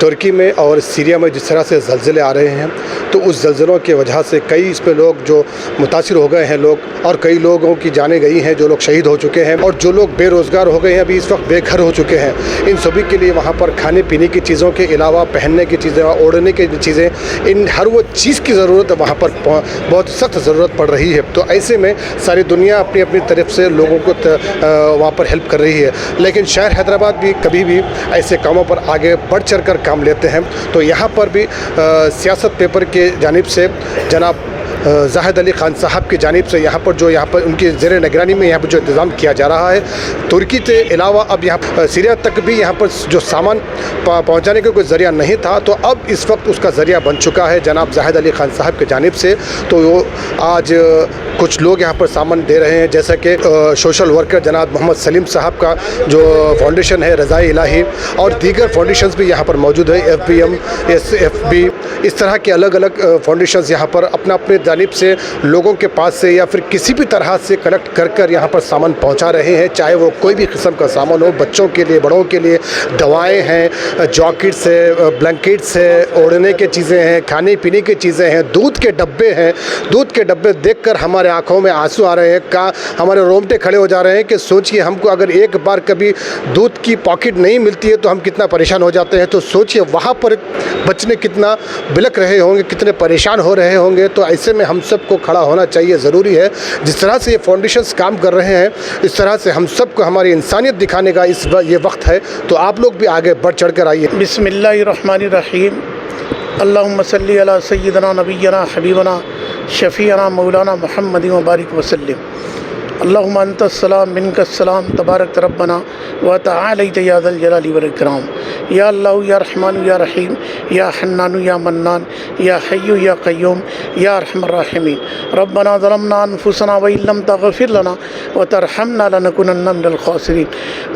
तुर्की में और सीरिया में जिस तरह से ज़लज़ले आ रहे हैं, तो उस ज़लज़लों की वजह से कई इसमें लोग जो मुतासिर हो गए हैं लोग, और कई लोगों की जानें गई हैं, जो लोग शहीद हो चुके हैं और जो लोग बेरोज़गार हो गए हैं, अभी इस वक्त बेघर हो चुके हैं। इन सभी के लिए वहाँ पर खाने पीने की चीज़ों के अलावा पहनने की चीज़ें, ओढ़ने की चीज़ें, इन हर वो चीज़ की ज़रूरत वहाँ पर बहुत सख्त ज़रूरत पड़ रही है। तो ऐसे में सारी दुनिया अपनी अपनी तरफ से लोगों को वहाँ पर हेल्प कर रही है, लेकिन शहर हैदराबाद भी कभी भी ऐसे कामों पर आगे बढ़ चढ़ कर काम लेते हैं। तो यहाँ पर भी सियासत पेपर के जानिब से जनाब ज़ाहिद अली ख़ान साहब की जानिब से यहाँ पर उनकी ज़ेर निगरानी में यहाँ पर जो इंतज़ाम किया जा रहा है, तुर्की के अलावा अब यहाँ सीरिया तक भी यहाँ पर जो सामान पहुँचाने का कोई ज़रिया नहीं था, तो अब इस वक्त उसका ज़रिया बन चुका है जनाब ज़ाहिद अली ख़ान साहब की जानिब से। तो वो आज कुछ लोग यहाँ पर सामान दे रहे हैं, जैसा कि सोशल वर्कर जनाब मोहम्मद सलीम साहब का जो फाउंडेशन है रज़ाए इलाही, और दीगर फाउंडेशंस भी यहाँ पर मौजूद है, FBM, SFB, इस तरह के अलग अलग फाउंडेशंस यहाँ पर अपना अपने जानिब से लोगों के पास से या फिर किसी भी तरह से कलेक्ट कर कर यहाँ पर सामान पहुँचा रहे हैं, चाहे वो कोई भी किस्म का सामान हो, बच्चों के लिए, बड़ों के लिए दवाएँ हैं, जॉकेट्स है, ब्लैंकेट्स है, ओढ़ने की चीज़ें हैं, खाने पीने की चीज़ें हैं, दूध के डब्बे हैं। दूध के डब्बे देखकर हमारे आंखों में आंसू आ रहे हैं, हमारे रोंगटे खड़े हो जा रहे हैं कि सोचिए हमको अगर एक बार कभी दूध की पॉकेट नहीं मिलती है तो हम कितना परेशान हो जाते हैं। तो सोचिए वहाँ पर बच्चे कितना बिलख रहे होंगे, कितने परेशान हो रहे होंगे। तो ऐसे में हम सबको खड़ा होना चाहिए, ज़रूरी है। जिस तरह से ये फाउंडेशंस काम कर रहे हैं, इस तरह से हम सबको हमारी इंसानियत दिखाने का ये वक्त है। तो आप लोग भी आगे बढ़ चढ़ कर आइए। बिस्मिल्लाहिर्रहमानिर्रहीम। अल्लाहुम्मा सल्ली अला सय्यिदना नबिय्यना हबीबना शफ़ीअना मौलाना मुहम्मद व बारिक वसल्लिम। अल्लाहुम्मा अंतस्सलाम मिनकस्सलाम तबारक रब्बना व तआलैत या ज़ल जलाली वल इकराम। या अल्लाह या रहमान या रहीम या हन्नान या मन्नान या हय्यु या क़य्यूम या अरहमर राहिमीन। रब्बना ज़लमना अनफुसना व इल्लम तग़फिर लना व तरहमना लनकुनन्ना मिनल ख़ासिरीन।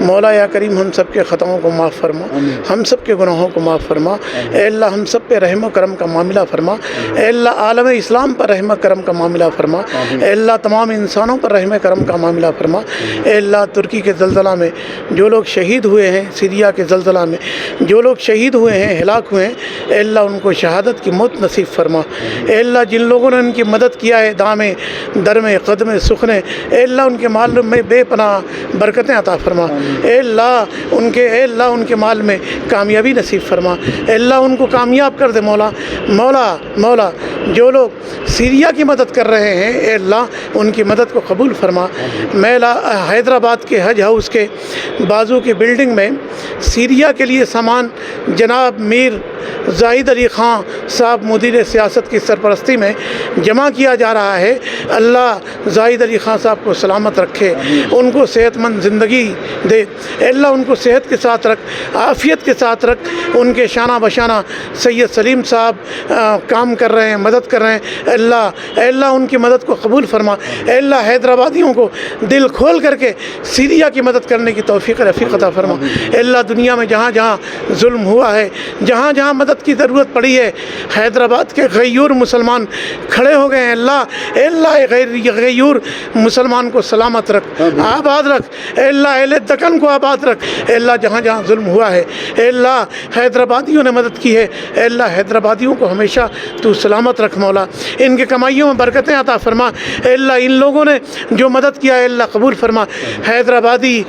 मौला या करीम हम सब के ख़ताओं को माफ़ फरमा, हम सब के गुनाहों को माफ़ फरमा। ए अल्लाह हम सब पे रहम करम का मामला फरमा। ए अल्लाह आलम इस्लाम पर रहम करम का मामला फरमा। ए अल्लाह तमाम इंसानों पर रहम करम का मामला फरमा। ए अल्लाह तुर्की के ज़लज़ला में जो लोग शहीद हुए हैं, सीरिया के ज़लज़ला में जो लोग शहीद हुए हैं, हिलाक हुए हैं, ए अल्लाह उनको शहादत की मौत नसीब फरमा। ए अल्लाह जिन लोगों ने उनकी मदद किया है, दामे दरमे क़दमे सुखने, ए अल्लाह उनके माल में बेपनाह बरकतें अता फरमा। ए अल्लाह उनके माल में कामयाबी नसीब फरमा। ए अल्लाह उनको कामयाब कर दे मौला। मौला मौला जो लोग सीरिया की मदद कर रहे हैं, ए अल्लाह उनकी मदद को कबूल फरमा। मैं हैदराबाद के हज हाउस के बाजू की बिल्डिंग में सीरिया के लिए सामान जनाब मीर ज़ाहिद अली ख़ान साहब मुदीर सियासत की सरपरस्ती में जमा किया जा रहा है। अल्लाह ज़ाहिद अली ख़ान साहब को सलामत रखे, उनको सेहतमंद ज़िंदगी दे। अल्लाह उनको सेहत के साथ रख, आफ़ियत के साथ रख। उनके शाना बशाना सैयद सलीम साहब काम कर रहे हैं, मदद कर रहे हैं। अल्लाह उनकी मदद को कबूल फरमा। अल्लाह हैदराबादियों को दिल खोल करके सीरिया की मदद करने की तौफ़ीक़ रफ़ीक़ अता फरमा। अल्लाह दुनिया में जहाँ जहाँ जुल्म हुआ है, जहाँ जहाँ मदद की ज़रूरत पड़ी है, हैदराबाद के गयूर मुसलमान खड़े हो गए हैं। अल्लाह गयूर मुसलमान को सलामत रख, आबाद रख। अल्लाह अहले दक्कन को आबाद रख। अल्लाह जहाँ जहाँ जुल्म हुआ है, अल्लाह हैदराबादियों ने मदद की है, अल्लाह हैदराबादियों को हमेशा तू सलामत रख मौला। इनके कमाइयों में बरकतें अता फरमा। अल्लाह इन लोगों ने जो मदद किया है अल्लाह कबूल फरमा। हैदराबादी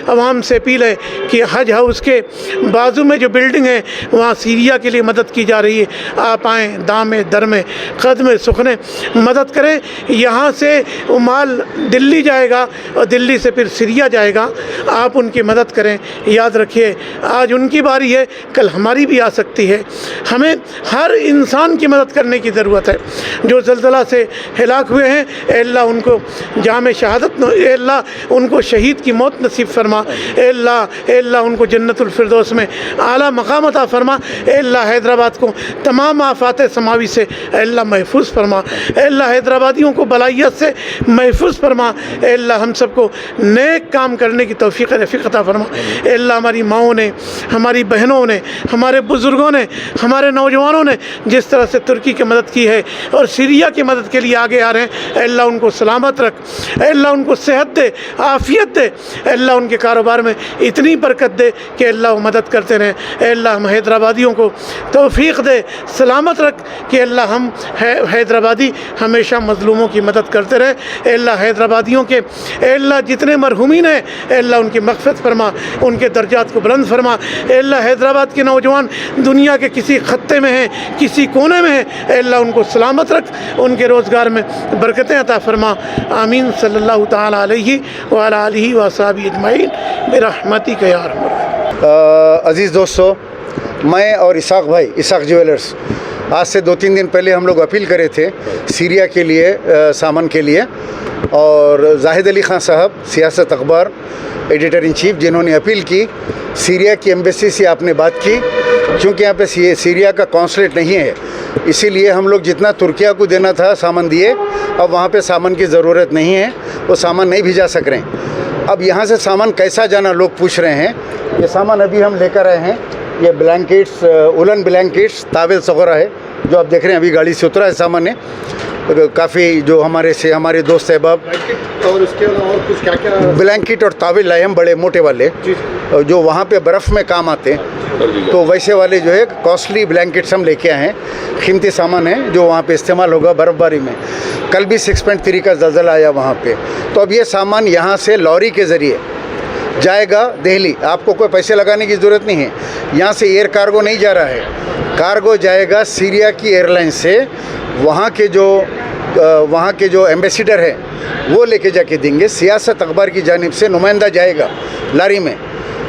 अवाम से अपील है कि हज हाउस के बाजू में जो बिल्डिंग है वहाँ सीरिया के लिए मदद की जा रही है। आप आएँ, दामे दरमे क़दमे सुखने मदद करें। यहाँ से वो माल दिल्ली जाएगा और दिल्ली से फिर सीरिया जाएगा। आप उनकी मदद करें। याद रखिए आज उनकी बारी है, कल हमारी भी आ सकती है। हमें हर इंसान की मदद करने की ज़रूरत है। जो ज़लज़ला से हिलाक हुए हैं, अल्लाह उनको जाम शहादत, अल्लाह उनको शहीद की मौत नसीब फरमा। अल्लाह उनको जन्नतुल फिरदौस में आला मकाम अता फरमा। अल्लाह हैदराबाद को तमाम आफात समावी से अल्लाह महफूज फरमा। अल्लाह हैदराबादियों को बलाइयत से महफूज फरमा। अल्लाह हम सबको नेक काम करने की तौफ़ीक़ रफ़ीक़ अता फरमा। अल्लाह हमारी माओं ने, हमारी बहनों ने, हमारे बुज़ुर्गों ने, हमारे नौजवानों ने जिस तरह से तुर्की की मदद की है और सीरिया की मदद के लिए आगे आ रहे हैं, अल्लाह उनको सलामत रख। अल्लाह उनको सेहत दे, आफ़ियत दे। अल्लाह उनके कारोबार में इतनी बरकत दे कि अल्लाह वो मदद करते रहें। अल्लाह हम हैदराबादियों को तौफीक दे, सलामत रख कि अल्लाह हम हैदराबादी हमेशा मज़लूमों की मदद करते रहे। अल्लाह हैदराबादियों के अल्लाह जितने मरहूमीन हैं अल्लाह उनकी मग़फ़िरत फरमा, उनके दर्जात को बुलंद फरमा। अल्लाह हैदराबाद के नौजवान दुनिया के किसी खत्ते में हैं, किसी कोने में हैं, अल्लाह उनको सलामत रख, उनके रोज़गार में बरकतें अता फरमा। आमीन सल्लल्लाहु तआला अलैहि व अला आलिहि व अस्हाबिहि अजमईन बिरहमतिक या अरहम। अज़ीज़ दोस्तों, मैं और इसाक़ भाई, इसाक़ ज्वेलर्स, आज से 2-3 दिन पहले हम लोग अपील करे थे सीरिया के लिए सामान के लिए, और जाहिद अली ख़ान साहब सियासत अखबार एडिटर इन चीफ जिन्होंने अपील की, सीरिया की एम्बेसी से आपने बात की, क्योंकि यहाँ पे सीरिया का कॉन्सुलेट नहीं है, इसीलिए हम लोग जितना तुर्किया को देना था सामान दिए, अब वहाँ पे सामान की ज़रूरत नहीं है, वो सामान नहीं भिजा सक रहे हैं। अब यहाँ से सामान कैसा जाना लोग पूछ रहे हैं। ये सामान अभी हम लेकर आए हैं, ये ब्लैंकेट्स, उलन ब्लैंकेट्स, तावेल वगैरह है जो आप देख रहे हैं, अभी गाड़ी से उतरा है सामान है। काफ़ी जो हमारे दोस्त अहबाब, और उसके अलावा और कुछ क्या क्या ब्लैंकेट और तावेल लाए हम, बड़े मोटे वाले जो वहाँ पे बर्फ़ में काम आते हैं, तो वैसे वाले जो है कॉस्टली ब्लैंकेट्स हम लेके आए हैं। कीमती सामान है जो वहाँ पे इस्तेमाल होगा बर्फ़बारी में। कल भी 6.3 का ज़लज़ला आया वहाँ पे, तो अब ये सामान यहाँ से लॉरी के ज़रिए जाएगा दिल्ली। आपको कोई पैसे लगाने की ज़रूरत नहीं है, यहाँ से एयर कार्गो नहीं जा रहा है, कार्गो जाएगा सीरिया की एयरलाइन से। वहाँ के जो एम्बेसडर है वो लेके जाके देंगे। सियासत अखबार की जानिब से नुमाइंदा जाएगा लारी में,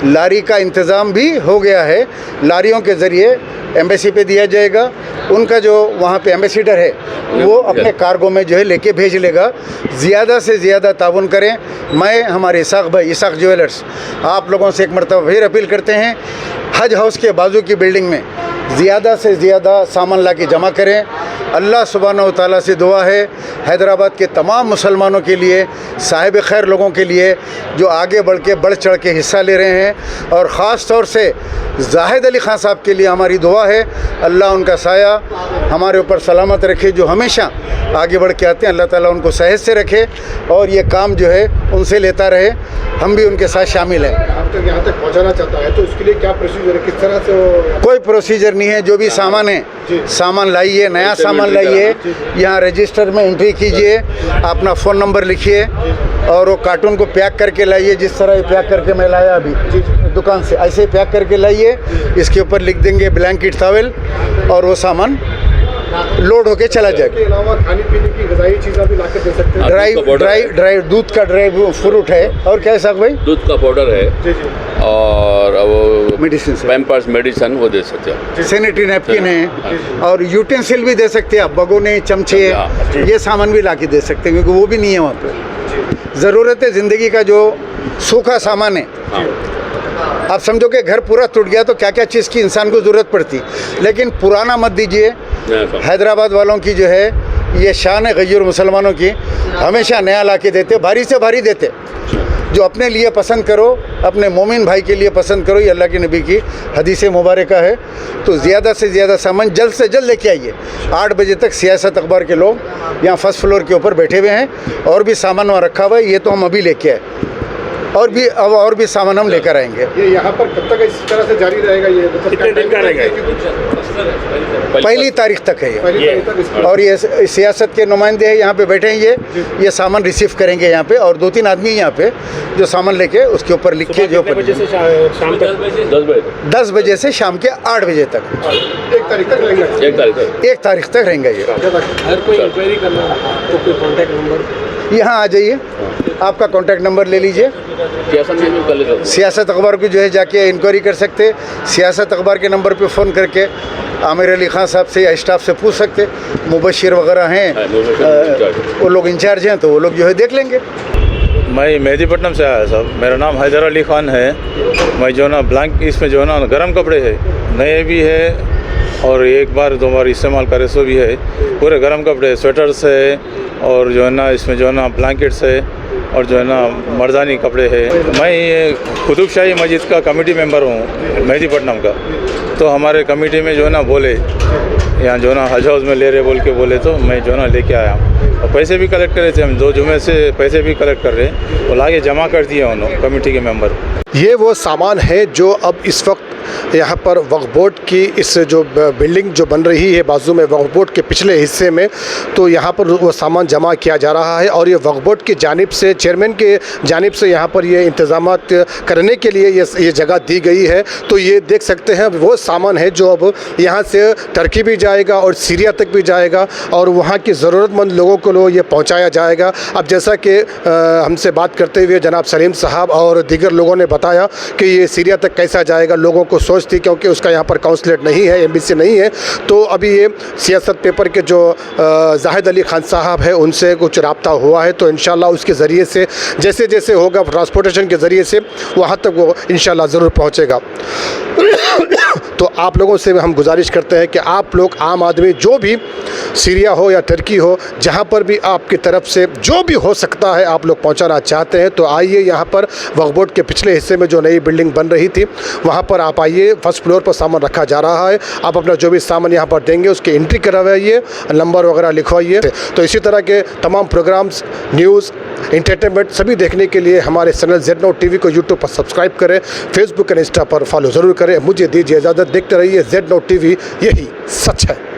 लारी का इंतज़ाम भी हो गया है, लारियों के ज़रिए एम्बेसी पे दिया जाएगा। उनका जो वहाँ पे एम्बेसडर है वो अपने कार्गो में जो है लेके भेज लेगा। ज़्यादा से ज़्यादा ताउन करें। मैं हमारे इसाक़ भाई, इसाक़ ज्वेलर्स, आप लोगों से एक मरतबा फिर अपील करते हैं, हज हाउस के बाजू की बिल्डिंग में ज़्यादा से ज़्यादा सामान ला के जमा करें। अल्लाह सुब्हानहू व तआला से दुआ है हैदराबाद के तमाम मुसलमानों के लिए, साहिब खैर लोगों के लिए जो आगे बढ़ चढ़ के हिस्सा ले रहे हैं, और ख़ास तौर से जाहिद अली ख़ान साहब के लिए हमारी दुआ है, अल्लाह उनका साया हमारे ऊपर सलामत रखे। जो हमेशा आगे बढ़ के आते हैं, अल्लाह ताला उनको सेहत से रखे और ये काम जो है उनसे लेता रहे। हम भी उनके साथ शामिल हैं। आप तक यहाँ तक पहुँचाना चाहता है तो उसके लिए क्या प्रोसीजर है, किस तरह से वो? कोई प्रोसीजर नहीं है, जो भी सामान है सामान लाइए, नया सामान लाइए, यहाँ रजिस्टर में एंट्री कीजिए, अपना फ़ोन नंबर लिखिए और वो कार्टून को पैक करके लाइए। जिस तरह ये पैक करके मैं लाया अभी दुकान से, ऐसे पैक करके लाइए। इसके ऊपर लिख देंगे ब्लैंकेट टॉवेल और वो सामान लोड होके चला जाएगा। इसके अलावा खाने पीने की ग़िज़ाई चीज़ें भी लाकर दे सकते हैं। ड्राई दूध का ड्राई फ्रूट है, और क्या है साहब भाई? दूध का पाउडर है और वो मेडिसिन से पैम्पर्स मेडिसन वो दे सकते हैं। सैनिटरी नैपकिन है और यूटेंसिल भी दे सकते हैं आप, भगोने, चमचे, ये सामान भी ला के दे सकते हैं, क्योंकि वो भी नहीं है वहाँ पे। ज़रूरत है ज़िंदगी का जो सूखा सामान है, आप समझो कि घर पूरा टूट गया तो क्या क्या चीज़ की इंसान को ज़रूरत पड़ती, लेकिन पुराना मत दीजिए। हैदराबाद वालों की जो है ये शान है, गैर मुसलमानों की, हमेशा नया ला के देते, भारी से भारी देते। जो अपने लिए पसंद करो, अपने मोमिन भाई के लिए पसंद करो, ये अल्लाह के नबी की हदीस मुबारक है। तो ज़्यादा से ज़्यादा सामान जल्द से जल्द लेके आइए। 8 बजे तक सियासत अखबार के लोग यहाँ फर्स्ट फ्लोर के ऊपर बैठे हुए हैं, और भी सामान वहाँ रखा हुआ है, ये तो हम अभी लेके आए, और भी सामान हम लेकर आएंगे। ये यहाँ पर कब तक इस तरह से जारी रहेगा? ये कितने दिन का रहेगा? 1 तारीख तक है ये, और ये सियासत के नुमाइंदे हैं यहाँ पे बैठे हैं, ये सामान रिसीव करेंगे यहाँ पे, और 2-3 आदमी यहाँ पे जो सामान लेके उसके ऊपर लिख के जो 10 बजे से शाम के 8 बजे तक 1 तारीख तक रहेगा। 1 तारीख तक रहेंगे ये। अगर कोई इंक्वायरी करना तो कोई कॉन्टैक्ट नंबर यहाँ आ जाइए, आपका कॉन्टैक्ट नंबर ले लीजिए। सियासत अखबार को जो है जाके इंक्वायरी कर सकते, सियासत अखबार के नंबर पे फ़ोन करके आमिर अली ख़ान साहब से या स्टाफ से पूछ सकते, मुबशिर वगैरह हैं, वो लोग इंचार्ज हैं, तो वो लोग जो है देख लेंगे। मैं मेहदीपट्टनम से आया साहब, मेरा नाम हैदर अली ख़ान है। मैं जो ना ब्लैंक इसमें जो ना गर्म कपड़े है, नए भी है और 1 बार 2 बार इस्तेमाल करे सो भी है। पूरे गर्म कपड़े, स्वेटर्स है, और जो है ना इसमें जो है ना ब्लैंकेट्स है, और जो है ना मर्दानी कपड़े है। मैं ये कुतुब शाही मस्जिद का कमेटी मेंबर हूँ मेहदीपट्टनम का। तो हमारे कमेटी में जो है ना बोले यहाँ जो है ना हज हाउस में ले रहे बोल के बोले, तो मैं जो है ना लेके आया। और पैसे भी कलेक्ट करे थे हम, 2 जुमे से पैसे भी कलेक्ट कर रहे, वो लाके जमा कर दिए उन्होंने कमेटी के मेंबर। ये वो सामान है जो अब इस वक्त यहाँ पर वक्फ बोर्ड की इस जो बिल्डिंग जो बन रही है बाजू में वक्फ बोर्ड के पिछले हिस्से में, तो यहाँ पर वो सामान जमा किया जा रहा है। और ये वक्फ बोर्ड की जानिब से, चेयरमैन के जानिब से यहाँ पर ये इंतज़ामात करने के लिए ये जगह दी गई है। तो ये देख सकते हैं वो सामान है जो अब यहाँ से टर्की भी जाएगा और सीरिया तक भी जाएगा, और वहाँ के ज़रूरतमंद लोगों को ये पहुँचाया जाएगा। अब जैसा कि हमसे बात करते हुए जनाब सलीम साहब और दीगर लोगों ने बताया कि ये सीरिया तक कैसा जाएगा, लोगों को सोच थी क्योंकि उसका यहाँ पर काउंसलेट नहीं है, एम्बेसी नहीं है। तो अभी ये सियासत पेपर के जो जाहिद अली खान साहब है उनसे कुछ रब्ता हुआ है, तो इंशाल्लाह उसके ज़रिए से जैसे जैसे होगा ट्रांसपोर्टेशन के ज़रिए से वहाँ तक वो इंशाल्लाह ज़रूर पहुँचेगा। तो आप लोगों से हम गुजारिश करते हैं कि आप लोग आम आदमी जो भी सीरिया हो या टर्की हो, जहाँ पर भी आपकी तरफ से जो भी हो सकता है आप लोग पहुँचाना चाहते हैं, तो आइए यहाँ पर वक्फ बोर्ड के पिछले हिस्से में जो नई बिल्डिंग बन रही थी वहाँ पर आप आइए। फर्स्ट फ्लोर पर सामान रखा जा रहा है, आप अपना जो भी सामान यहाँ पर देंगे उसकी एंट्री करवाइए, नंबर वगैरह लिखवाइए। तो इसी तरह के तमाम प्रोग्राम्स, न्यूज़, इंटरटेनमेंट सभी देखने के लिए हमारे चैनल Z-Now TV को यूट्यूब पर सब्सक्राइब करें, फेसबुक और इंस्टा पर फॉलो ज़रूर करें। मुझे दीजिए इजाज़त, देखते रहिए Z-Now TV, यही सच है।